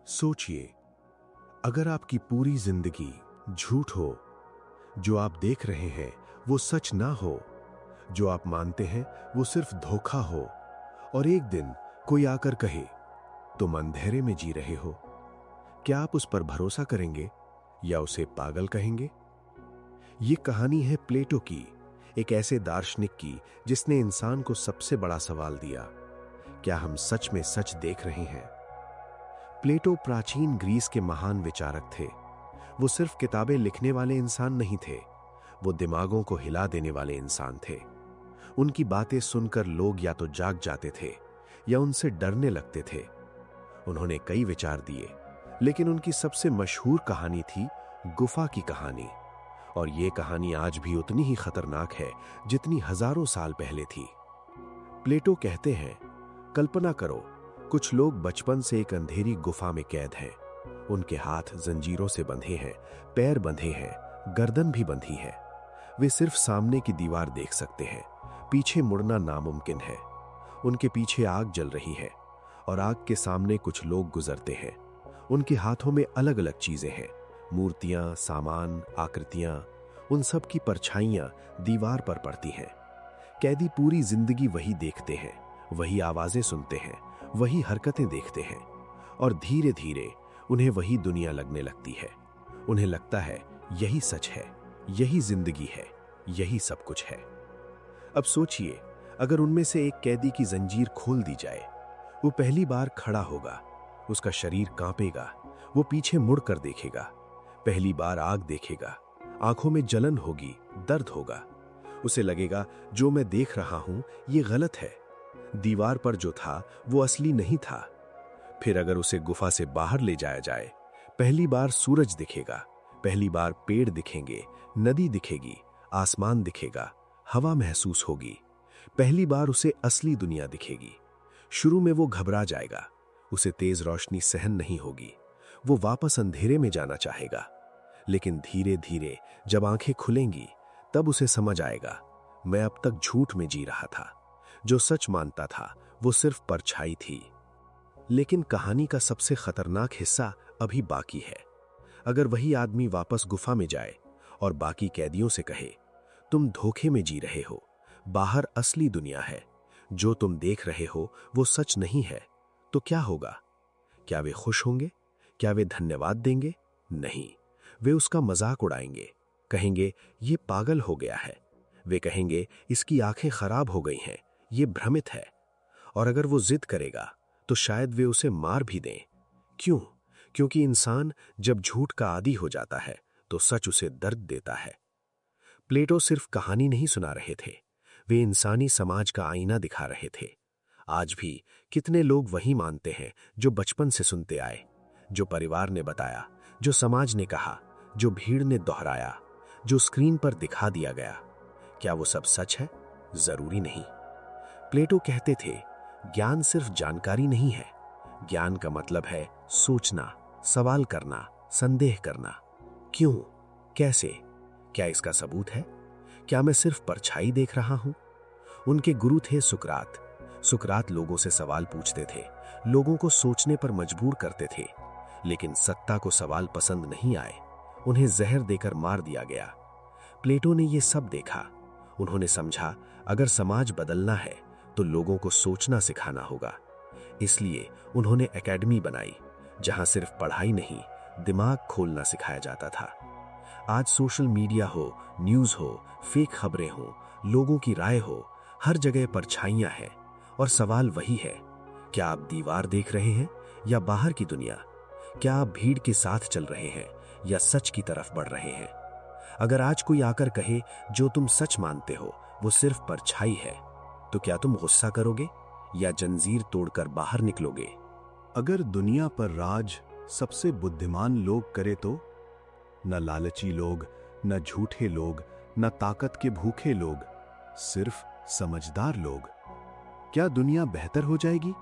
सोचिए, अगर आपकी पूरी जिंदगी झूठ हो, जो आप देख रहे हैं वो सच ना हो, जो आप मानते हैं वो सिर्फ धोखा हो, और एक दिन कोई आकर कहे तुम अंधेरे में जी रहे हो, क्या आप उस पर भरोसा करेंगे या उसे पागल कहेंगे? ये कहानी है प्लेटो की, एक ऐसे दार्शनिक की जिसने इंसान को सबसे बड़ा सवाल दिया, क्या हम सच में सच देख रहे हैं? प्लेटो प्राचीन ग्रीस के महान विचारक थे। वो सिर्फ किताबें लिखने वाले इंसान नहीं थे, वो दिमागों को हिला देने वाले इंसान थे। उनकी बातें सुनकर लोग या तो जाग जाते थे या उनसे डरने लगते थे। उन्होंने कई विचार दिए, लेकिन उनकी सबसे मशहूर कहानी थी गुफा की कहानी। और ये कहानी आज भी उतनी ही खतरनाक है जितनी हजारों साल पहले थी। प्लेटो कहते हैं, कल्पना करो, कुछ लोग बचपन से एक अंधेरी गुफा में कैद हैं। उनके हाथ जंजीरों से बंधे हैं, पैर बंधे हैं, गर्दन भी बंधी है। वे सिर्फ सामने की दीवार देख सकते हैं, पीछे मुड़ना नामुमकिन है। उनके पीछे आग जल रही है और आग के सामने कुछ लोग गुजरते हैं। उनके हाथों में अलग अलग चीजें हैं, मूर्तियां, सामान, आकृतियां। उन सब की परछाइयां दीवार पर पड़ती हैं। कैदी पूरी जिंदगी वही देखते हैं, वही आवाजें सुनते हैं, वही हरकतें देखते हैं, और धीरे धीरे उन्हें वही दुनिया लगने लगती है। उन्हें लगता है यही सच है, यही जिंदगी है, यही सब कुछ है। अब सोचिए, अगर उनमें से एक कैदी की जंजीर खोल दी जाए, वो पहली बार खड़ा होगा, उसका शरीर कांपेगा, वो पीछे मुड़कर देखेगा, पहली बार आग देखेगा, आंखों में जलन होगी, दर्द होगा। उसे लगेगा जो मैं देख रहा हूं ये गलत है, दीवार पर जो था वो असली नहीं था। फिर अगर उसे गुफा से बाहर ले जाया जाए, पहली बार सूरज दिखेगा, पहली बार पेड़ दिखेंगे, नदी दिखेगी, आसमान दिखेगा, हवा महसूस होगी। पहली बार उसे असली दुनिया दिखेगी। शुरू में वो घबरा जाएगा, उसे तेज रोशनी सहन नहीं होगी, वो वापस अंधेरे में जाना चाहेगा। लेकिन धीरे धीरे जब आंखें खुलेंगी, तब उसे समझ आएगा, मैं अब तक झूठ में जी रहा था, जो सच मानता था वो सिर्फ परछाई थी। लेकिन कहानी का सबसे खतरनाक हिस्सा अभी बाकी है। अगर वही आदमी वापस गुफा में जाए और बाकी कैदियों से कहे, तुम धोखे में जी रहे हो, बाहर असली दुनिया है, जो तुम देख रहे हो वो सच नहीं है, तो क्या होगा? क्या वे खुश होंगे? क्या वे धन्यवाद देंगे? नहीं, वे उसका मजाक उड़ाएंगे, कहेंगे ये पागल हो गया है। वे कहेंगे इसकी आंखें खराब हो गई हैं, ये भ्रमित है। और अगर वो जिद करेगा तो शायद वे उसे मार भी दें। क्यों? क्योंकि इंसान जब झूठ का आदी हो जाता है तो सच उसे दर्द देता है। प्लेटो सिर्फ कहानी नहीं सुना रहे थे, वे इंसानी समाज का आईना दिखा रहे थे। आज भी कितने लोग वही मानते हैं जो बचपन से सुनते आए, जो परिवार ने बताया, जो समाज ने कहा, जो भीड़ ने दोहराया, जो स्क्रीन पर दिखा दिया गया। क्या वो सब सच है? जरूरी नहीं। प्लेटो कहते थे, ज्ञान सिर्फ जानकारी नहीं है, ज्ञान का मतलब है सोचना, सवाल करना, संदेह करना। क्यों? कैसे? क्या इसका सबूत है? क्या मैं सिर्फ परछाई देख रहा हूं? उनके गुरु थे सुकरात। सुकरात लोगों से सवाल पूछते थे, लोगों को सोचने पर मजबूर करते थे। लेकिन सत्ता को सवाल पसंद नहीं आए, उन्हें जहर देकर मार दिया गया। प्लेटो ने यह सब देखा। उन्होंने समझा, अगर समाज बदलना है तो लोगों को सोचना सिखाना होगा। इसलिए उन्होंने एकेडमी बनाई, जहां सिर्फ पढ़ाई नहीं, दिमाग खोलना सिखाया जाता था। आज सोशल मीडिया हो, न्यूज हो, फेक खबरें हो, लोगों की राय हो, हर जगह परछाइयां हैं। और सवाल वही है, क्या आप दीवार देख रहे हैं या बाहर की दुनिया? क्या आप भीड़ के साथ चल रहे हैं या सच की तरफ बढ़ रहे हैं? अगर आज कोई आकर कहे जो तुम सच मानते हो वो सिर्फ परछाई है, तो क्या तुम गुस्सा करोगे या जंजीर तोड़कर बाहर निकलोगे? अगर दुनिया पर राज सबसे बुद्धिमान लोग करे तो? न लालची लोग, न झूठे लोग, न ताकत के भूखे लोग, सिर्फ समझदार लोग। क्या दुनिया बेहतर हो जाएगी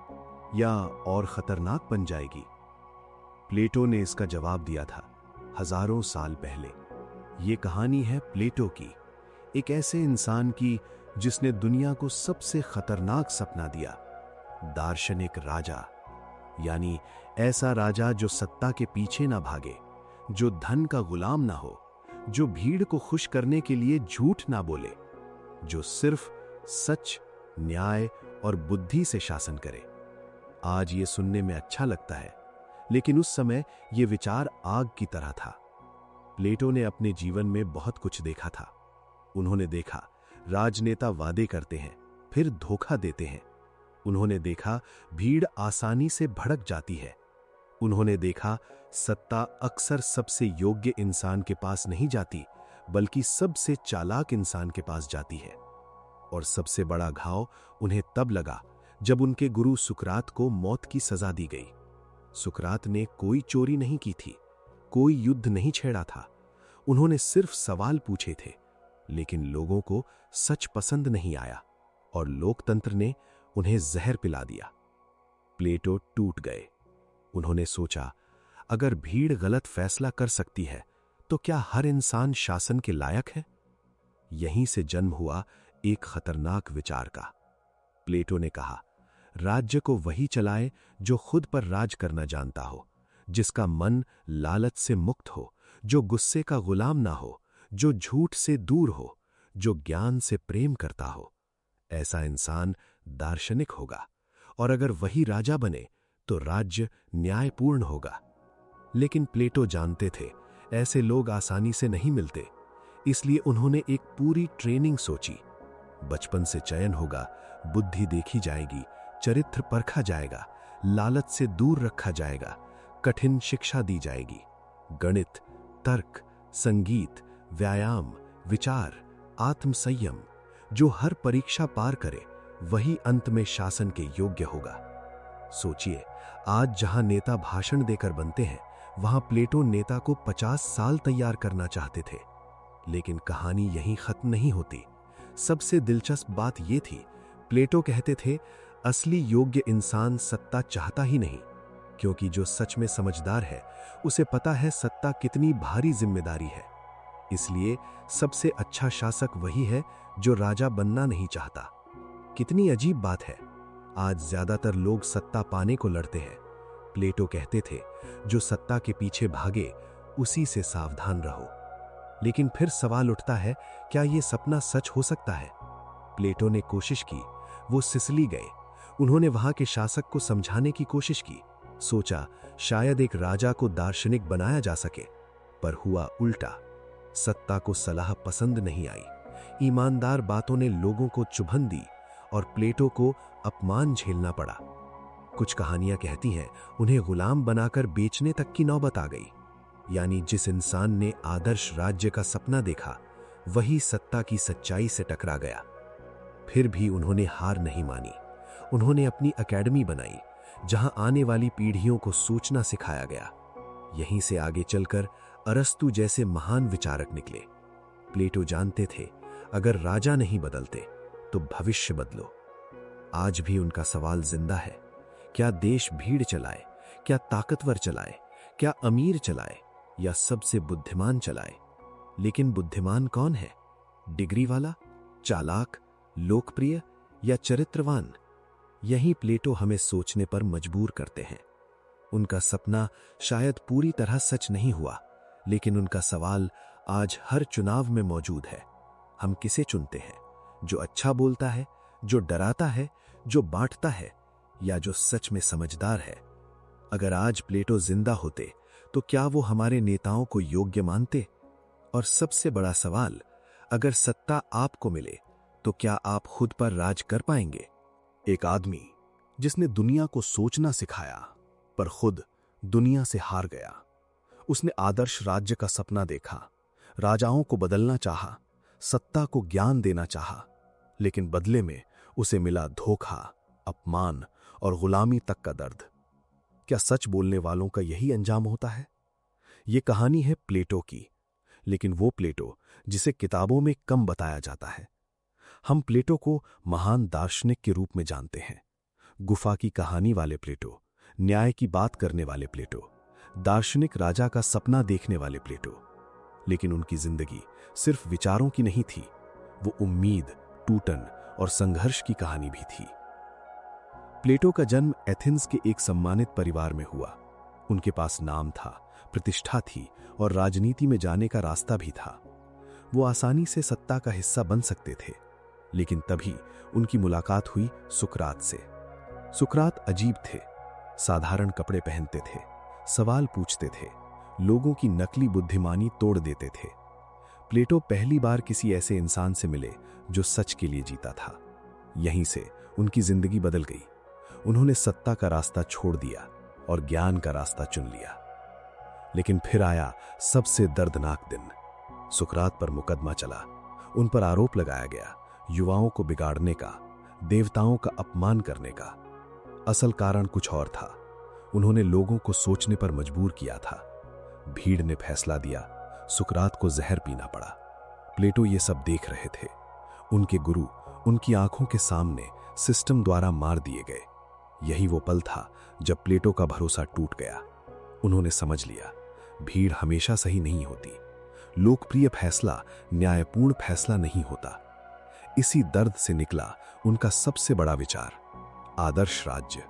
या और खतरनाक बन जाएगी? प्लेटो ने इसका जवाब दिया था हजारों साल पहले। यह कहानी है प्लेटो की, एक ऐसे इंसान की जिसने दुनिया को सबसे खतरनाक सपना दिया, दार्शनिक राजा, यानी ऐसा राजा जो सत्ता के पीछे ना भागे, जो धन का गुलाम ना हो, जो भीड़ को खुश करने के लिए झूठ ना बोले, जो सिर्फ सच, न्याय और बुद्धि से शासन करे। आज ये सुनने में अच्छा लगता है, लेकिन उस समय ये विचार आग की तरह था। प्लेटो ने अपने जीवन में बहुत कुछ देखा था। उन्होंने देखा राजनेता वादे करते हैं, फिर धोखा देते हैं। उन्होंने देखा भीड़ आसानी से भड़क जाती है। उन्होंने देखा सत्ता अक्सर सबसे योग्य इंसान के पास नहीं जाती, बल्कि सबसे चालाक इंसान के पास जाती है। और सबसे बड़ा घाव उन्हें तब लगा जब उनके गुरु सुकरात को मौत की सजा दी गई। सुकरात ने कोई चोरी नहीं की थी, कोई युद्ध नहीं छेड़ा था। उन्होंने सिर्फ सवाल पूछे थे, लेकिन लोगों को सच पसंद नहीं आया और लोकतंत्र ने उन्हें जहर पिला दिया। प्लेटो टूट गए। उन्होंने सोचा, अगर भीड़ गलत फैसला कर सकती है तो क्या हर इंसान शासन के लायक है? यहीं से जन्म हुआ एक खतरनाक विचार का। प्लेटो ने कहा, राज्य को वही चलाए जो खुद पर राज करना जानता हो, जिसका मन लालच से मुक्त हो, जो गुस्से का गुलाम ना हो, जो झूठ से दूर हो, जो ज्ञान से प्रेम करता हो। ऐसा इंसान दार्शनिक होगा, और अगर वही राजा बने तो राज्य न्यायपूर्ण होगा। लेकिन प्लेटो जानते थे ऐसे लोग आसानी से नहीं मिलते, इसलिए उन्होंने एक पूरी ट्रेनिंग सोची। बचपन से चयन होगा, बुद्धि देखी जाएगी, चरित्र परखा जाएगा, लालच से दूर रखा जाएगा, कठिन शिक्षा दी जाएगी। गणित, तर्क, संगीत, व्यायाम, विचार, आत्मसंयम, जो हर परीक्षा पार करे वही अंत में शासन के योग्य होगा। सोचिए, आज जहां नेता भाषण देकर बनते हैं, वहां प्लेटो नेता को 50 साल तैयार करना चाहते थे। लेकिन कहानी यहीं खत्म नहीं होती। सबसे दिलचस्प बात यह थी, प्लेटो कहते थे असली योग्य इंसान सत्ता चाहता ही नहीं, क्योंकि जो सच में समझदार है उसे पता है सत्ता कितनी भारी जिम्मेदारी है। इसलिए सबसे अच्छा शासक वही है जो राजा बनना नहीं चाहता। कितनी अजीब बात है, आज ज्यादातर लोग सत्ता पाने को लड़ते हैं। प्लेटो कहते थे, जो सत्ता के पीछे भागे उसी से सावधान रहो। लेकिन फिर सवाल उठता है, क्या यह सपना सच हो सकता है? प्लेटो ने कोशिश की। वो सिसिली गए। उन्होंने वहां के शासक को समझाने की कोशिश की। सोचा शायद एक राजा को दार्शनिक बनाया जा सके, पर हुआ उल्टा। सत्ता को सलाह पसंद नहीं आई। ईमानदार बातों ने लोगों को चुभन दी और प्लेटो को अपमान झेलना पड़ा। कुछ कहानियां कहती हैं उन्हें गुलाम बनाकर बेचने तक की नौबत आ गई। यानी जिस इंसान ने आदर्श राज्य का सपना देखा, वही सत्ता की सच्चाई से टकरा गया। फिर भी उन्होंने हार नहीं मानी। उन्होंने अपनी एकेडमी बनाई, जहां आने वाली पीढ़ियों को सोचना सिखाया गया। यहीं से आगे चलकर अरस्तु जैसे महान विचारक निकले। प्लेटो जानते थे, अगर राजा नहीं बदलते तो भविष्य बदलो। आज भी उनका सवाल जिंदा है, क्या देश भीड़ चलाए, क्या ताकतवर चलाए, क्या अमीर चलाए, या सबसे बुद्धिमान चलाए? लेकिन बुद्धिमान कौन है? डिग्री वाला, चालाक, लोकप्रिय या चरित्रवान? यही प्लेटो हमें सोचने पर मजबूर करते हैं। उनका सपना शायद पूरी तरह सच नहीं हुआ, लेकिन उनका सवाल आज हर चुनाव में मौजूद है। हम किसे चुनते हैं? जो अच्छा बोलता है, जो डराता है, जो बांटता है, या जो सच में समझदार है? अगर आज प्लेटो जिंदा होते तो क्या वो हमारे नेताओं को योग्य मानते? और सबसे बड़ा सवाल, अगर सत्ता आपको मिले तो क्या आप खुद पर राज कर पाएंगे? एक आदमी जिसने दुनिया को सोचना सिखाया, पर खुद दुनिया से हार गया। उसने आदर्श राज्य का सपना देखा, राजाओं को बदलना चाहा, सत्ता को ज्ञान देना चाहा, लेकिन बदले में उसे मिला धोखा, अपमान और गुलामी तक का दर्द। क्या सच बोलने वालों का यही अंजाम होता है? ये कहानी है प्लेटो की, लेकिन वो प्लेटो जिसे किताबों में कम बताया जाता है। हम प्लेटो को महान दार्शनिक के रूप में जानते हैं। गुफा की कहानी वाले प्लेटो, न्याय की बात करने वाले प्लेटो, दार्शनिक राजा का सपना देखने वाले प्लेटो। लेकिन उनकी जिंदगी सिर्फ विचारों की नहीं थी, वो उम्मीद, टूटन और संघर्ष की कहानी भी थी। प्लेटो का जन्म एथेंस के एक सम्मानित परिवार में हुआ। उनके पास नाम था, प्रतिष्ठा थी और राजनीति में जाने का रास्ता भी था। वो आसानी से सत्ता का हिस्सा बन सकते थे। लेकिन तभी उनकी मुलाकात हुई सुकरात से। सुकरात अजीब थे। साधारण कपड़े पहनते थे, सवाल पूछते थे, लोगों की नकली बुद्धिमानी तोड़ देते थे। प्लेटो पहली बार किसी ऐसे इंसान से मिले जो सच के लिए जीता था। यहीं से उनकी जिंदगी बदल गई। उन्होंने सत्ता का रास्ता छोड़ दिया और ज्ञान का रास्ता चुन लिया। लेकिन फिर आया सबसे दर्दनाक दिन। सुकरात पर मुकदमा चला। उन पर आरोप लगाया गया, युवाओं को बिगाड़ने का, देवताओं का अपमान करने का। असल कारण कुछ और था। उन्होंने लोगों को सोचने पर मजबूर किया था। भीड़ ने फैसला दिया, सुकरात को जहर पीना पड़ा। प्लेटो ये सब देख रहे थे। उनके गुरु उनकी आंखों के सामने सिस्टम द्वारा मार दिए गए। यही वो पल था जब प्लेटो का भरोसा टूट गया। उन्होंने समझ लिया, भीड़ हमेशा सही नहीं होती। लोकप्रिय फैसला न्यायपूर्ण फैसला नहीं होता। इसी दर्द से निकला उनका सबसे बड़ा विचार, आदर्श राज्य।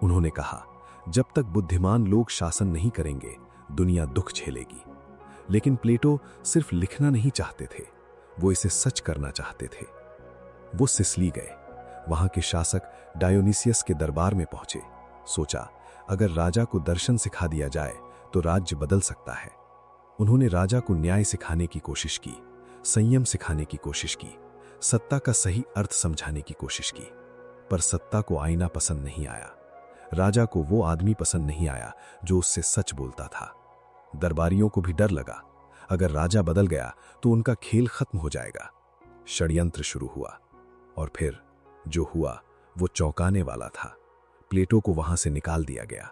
उन्होंने कहा, जब तक बुद्धिमान लोग शासन नहीं करेंगे, दुनिया दुख झेलेगी। लेकिन प्लेटो सिर्फ लिखना नहीं चाहते थे, वो इसे सच करना चाहते थे। वो सिसिली गए। वहां के शासक डायोनिसियस के दरबार में पहुंचे। सोचा, अगर राजा को दर्शन सिखा दिया जाए तो राज्य बदल सकता है। उन्होंने राजा को न्याय सिखाने की कोशिश की, संयम सिखाने की कोशिश की, सत्ता का सही अर्थ समझाने की कोशिश की। पर सत्ता को आईना पसंद नहीं आया। राजा को वो आदमी पसंद नहीं आया जो उससे सच बोलता था। दरबारियों को भी डर लगा, अगर राजा बदल गया तो उनका खेल खत्म हो जाएगा। षड्यंत्र शुरू हुआ और फिर जो हुआ वो चौंकाने वाला था। प्लेटो को वहां से निकाल दिया गया।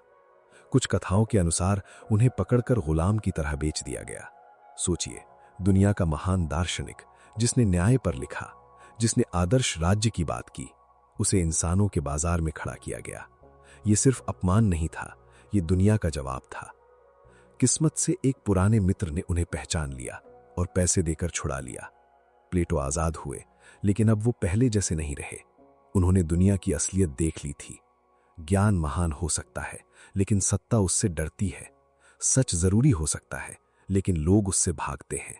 कुछ कथाओं के अनुसार उन्हें पकड़कर गुलाम की तरह बेच दिया गया। सोचिए, दुनिया का महान दार्शनिक, जिसने न्याय पर लिखा, जिसने आदर्श राज्य की बात की, उसे इंसानों के बाजार में खड़ा किया गया। यह सिर्फ अपमान नहीं था, यह दुनिया का जवाब था। किस्मत से एक पुराने मित्र ने उन्हें पहचान लिया और पैसे देकर छुड़ा लिया। प्लेटो आजाद हुए, लेकिन अब वो पहले जैसे नहीं रहे। उन्होंने दुनिया की असलियत देख ली थी। ज्ञान महान हो सकता है, लेकिन सत्ता उससे डरती है। सच जरूरी हो सकता है, लेकिन लोग उससे भागते हैं।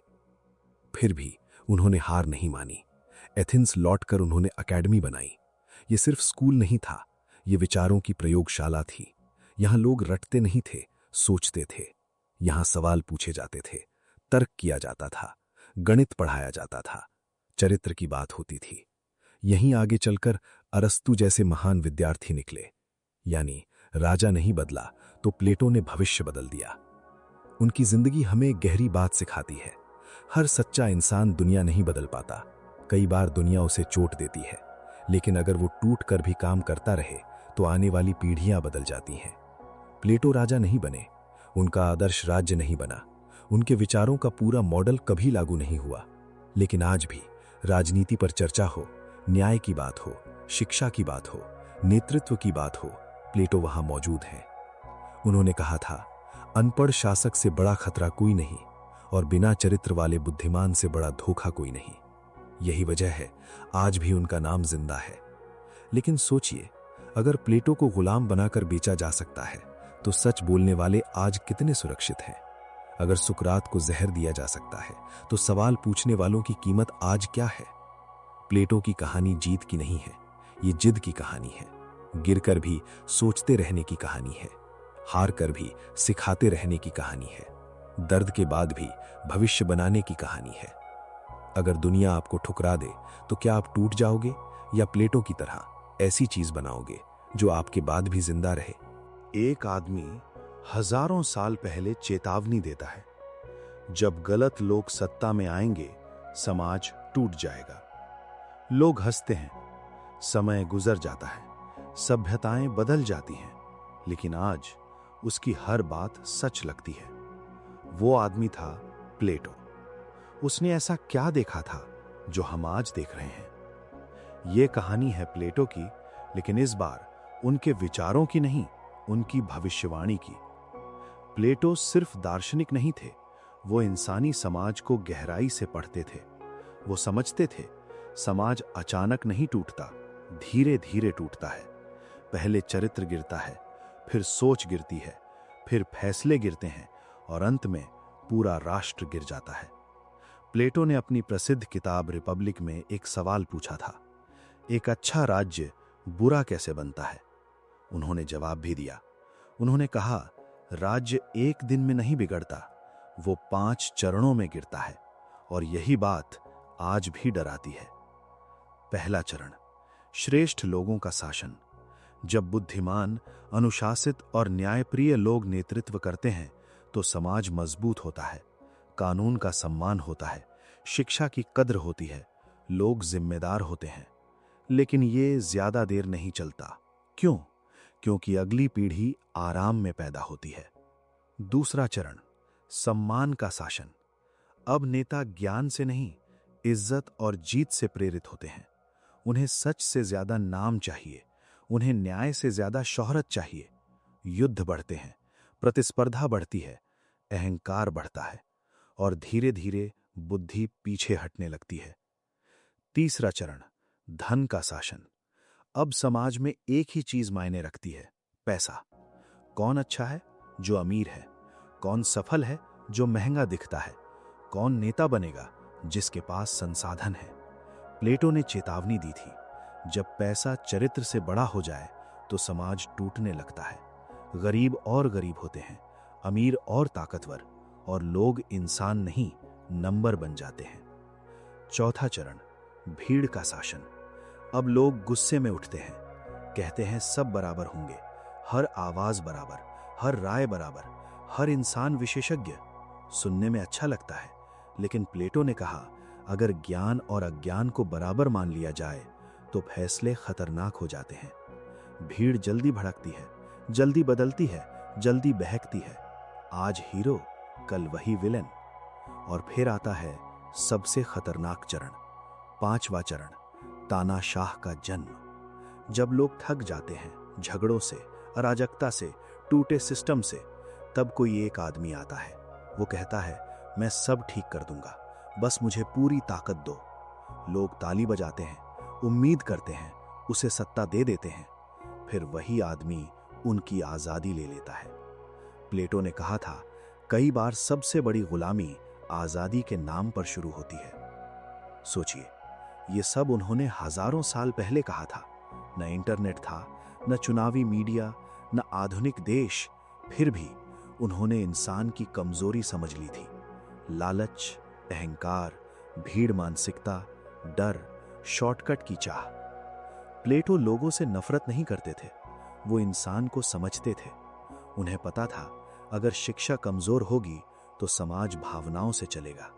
फिर भी उन्होंने हार नहीं मानी। एथेंस लौटकर उन्होंने अकेडमी बनाई। ये सिर्फ स्कूल नहीं था, ये विचारों की प्रयोगशाला थी। यहां लोग रटते नहीं थे, सोचते थे। यहां सवाल पूछे जाते थे, तर्क किया जाता था, गणित पढ़ाया जाता था, चरित्र की बात होती थी। यहीं आगे चलकर अरस्तु जैसे महान विद्यार्थी निकले। यानी राजा नहीं बदला तो प्लेटो ने भविष्य बदल दिया। उनकी जिंदगी हमें गहरी बात सिखाती है। हर सच्चा इंसान दुनिया नहीं बदल पाता। कई बार दुनिया उसे चोट देती है, लेकिन अगर वो टूट कर भी काम करता रहे तो आने वाली पीढ़ियां बदल जाती हैं। प्लेटो राजा नहीं बने, उनका आदर्श राज्य नहीं बना, उनके विचारों का पूरा मॉडल कभी लागू नहीं हुआ। लेकिन आज भी राजनीति पर चर्चा हो, न्याय की बात हो, शिक्षा की बात हो, नेतृत्व की बात हो, प्लेटो वहां मौजूद हैं। उन्होंने कहा था, अनपढ़ शासक से बड़ा खतरा कोई नहीं और बिना चरित्र वाले बुद्धिमान से बड़ा धोखा कोई नहीं। यही वजह है आज भी उनका नाम जिंदा है। लेकिन सोचिए, अगर प्लेटो को गुलाम बनाकर बेचा जा सकता है तो सच बोलने वाले आज कितने सुरक्षित हैं। अगर सुकरात को जहर दिया जा सकता है तो सवाल पूछने वालों की कीमत आज क्या है। प्लेटो की कहानी जीत की नहीं है, ये जिद की कहानी है। गिरकर भी सोचते रहने की कहानी है, हार कर भी सिखाते रहने की कहानी है, दर्द के बाद भी भविष्य बनाने की कहानी है। अगर दुनिया आपको ठुकरा दे तो क्या आप टूट जाओगे या प्लेटो की तरह ऐसी चीज बनाओगे जो आपके बाद भी जिंदा रहे। एक आदमी हजारों साल पहले चेतावनी देता है, जब गलत लोग सत्ता में आएंगे समाज टूट जाएगा। लोग हंसते हैं, समय गुजर जाता है, सभ्यताएं बदल जाती हैं, लेकिन आज उसकी हर बात सच लगती है। वो आदमी था प्लेटो। उसने ऐसा क्या देखा था जो हम आज देख रहे हैं। ये कहानी है प्लेटो की, लेकिन इस बार उनके विचारों की नहीं, उनकी भविष्यवाणी की। प्लेटो सिर्फ दार्शनिक नहीं थे, वो इंसानी समाज को गहराई से पढ़ते थे। वो समझते थे, समाज अचानक नहीं टूटता, धीरे धीरे टूटता है। पहले चरित्र गिरता है, फिर सोच गिरती है, फिर फैसले गिरते हैं और अंत में पूरा राष्ट्र गिर जाता है। प्लेटो ने अपनी प्रसिद्ध किताब रिपब्लिक में एक सवाल पूछा था, एक अच्छा राज्य बुरा कैसे बनता है? उन्होंने जवाब भी दिया। उन्होंने कहा, राज्य एक दिन में नहीं बिगड़ता, वो 5 चरणों में गिरता है, और यही बात आज भी डराती है। पहला चरण, श्रेष्ठ लोगों का शासन। जब बुद्धिमान, अनुशासित और न्यायप्रिय लोग नेतृत्व करते हैं तो समाज मजबूत होता है, कानून का सम्मान होता है, शिक्षा की कद्र होती है, लोग जिम्मेदार होते हैं। लेकिन ये ज्यादा देर नहीं चलता। क्यों? क्योंकि अगली पीढ़ी आराम में पैदा होती है। दूसरा चरण, सम्मान का शासन। अब नेता ज्ञान से नहीं, इज्जत और जीत से प्रेरित होते हैं। उन्हें सच से ज्यादा नाम चाहिए, उन्हें न्याय से ज्यादा शोहरत चाहिए। युद्ध बढ़ते हैं, प्रतिस्पर्धा बढ़ती है, अहंकार बढ़ता है, और धीरे धीरे बुद्धि पीछे हटने लगती है। तीसरा चरण, धन का शासन। अब समाज में एक ही चीज मायने रखती है, पैसा। कौन अच्छा है? जो अमीर है। कौन सफल है? जो महंगा दिखता है। कौन नेता बनेगा? जिसके पास संसाधन है। प्लेटो ने चेतावनी दी थी, जब पैसा चरित्र से बड़ा हो जाए तो समाज टूटने लगता है। गरीब और गरीब होते हैं, अमीर और ताकतवर, और लोग इंसान नहीं, नंबर बन जाते हैं। चौथा चरण, भीड़ का शासन। अब लोग गुस्से में उठते हैं, कहते हैं सब बराबर होंगे, हर आवाज बराबर, हर राय बराबर, हर इंसान विशेषज्ञ। सुनने में अच्छा लगता है, लेकिन प्लेटो ने कहा, अगर ज्ञान और अज्ञान को बराबर मान लिया जाए तो फैसले खतरनाक हो जाते हैं। भीड़ जल्दी भड़कती है, जल्दी बदलती है, जल्दी बहकती है। आज हीरो, कल वही विलेन। और फिर आता है सबसे खतरनाक चरण, पांचवा चरण, तानाशाह का जन्म। जब लोग थक जाते हैं झगड़ों से, अराजकता से, टूटे सिस्टम से, तब कोई एक आदमी आता है। वो कहता है, मैं सब ठीक कर दूंगा, बस मुझे पूरी ताकत दो। लोग ताली बजाते हैं, उम्मीद करते हैं, उसे सत्ता दे देते हैं। फिर वही आदमी उनकी आजादी ले लेता है। प्लेटो ने कहा था, कई बार सबसे बड़ी गुलामी आजादी के नाम पर शुरू होती है। सोचिए, ये सब उन्होंने हजारों साल पहले कहा था। न इंटरनेट था, न चुनावी मीडिया, न आधुनिक देश। फिर भी उन्होंने इंसान की कमजोरी समझ ली थी। लालच, अहंकार, भीड़ मानसिकता, डर, शॉर्टकट की चाह। प्लेटो लोगों से नफरत नहीं करते थे, वो इंसान को समझते थे। उन्हें पता था, अगर शिक्षा कमजोर होगी तो समाज भावनाओं से चलेगा।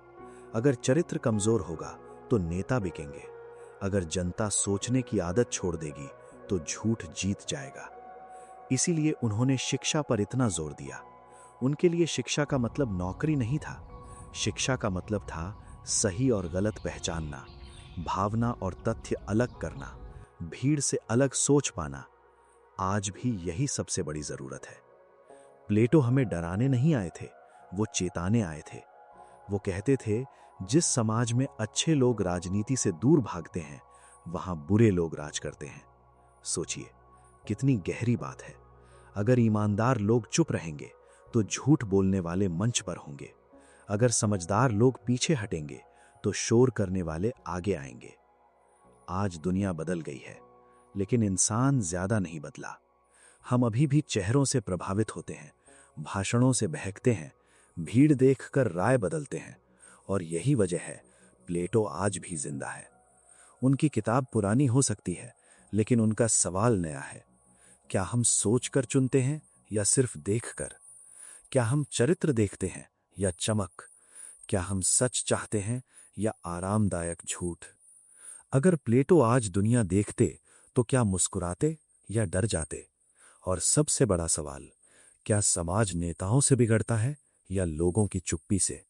अगर चरित्र कमजोर होगा तो नेता बिकेंगे। अगर जनता सोचने की आदत छोड़ देगी तो झूठ जीत जाएगा। इसीलिए उन्होंने शिक्षा पर इतना जोर दिया। उनके लिए शिक्षा का मतलब नौकरी नहीं था। शिक्षा का मतलब था सही और गलत पहचानना, भावना और तथ्य अलग करना, भीड़ से अलग सोच पाना। आज भी यही सबसे बड़ी जरूरत है। प्लेटो हमें डराने नहीं आए थे, वो चेताने आए थे। वो कहते थे, जिस समाज में अच्छे लोग राजनीति से दूर भागते हैं, वहां बुरे लोग राज करते हैं। सोचिए, कितनी गहरी बात है। अगर ईमानदार लोग चुप रहेंगे तो झूठ बोलने वाले मंच पर होंगे। अगर समझदार लोग पीछे हटेंगे तो शोर करने वाले आगे आएंगे। आज दुनिया बदल गई है, लेकिन इंसान ज्यादा नहीं बदला। हम अभी भी चेहरों से प्रभावित होते हैं, भाषणों से बहकते हैं, भीड़ देखकर राय बदलते हैं, और यही वजह है प्लेटो आज भी जिंदा है। उनकी किताब पुरानी हो सकती है, लेकिन उनका सवाल नया है। क्या हम सोचकर चुनते हैं या सिर्फ देखकर? क्या हम चरित्र देखते हैं या चमक? क्या हम सच चाहते हैं या आरामदायक झूठ? अगर प्लेटो आज दुनिया देखते तो क्या मुस्कुराते या डर जाते? और सबसे बड़ा सवाल, क्या समाज नेताओं से बिगड़ता है या लोगों की चुप्पी से?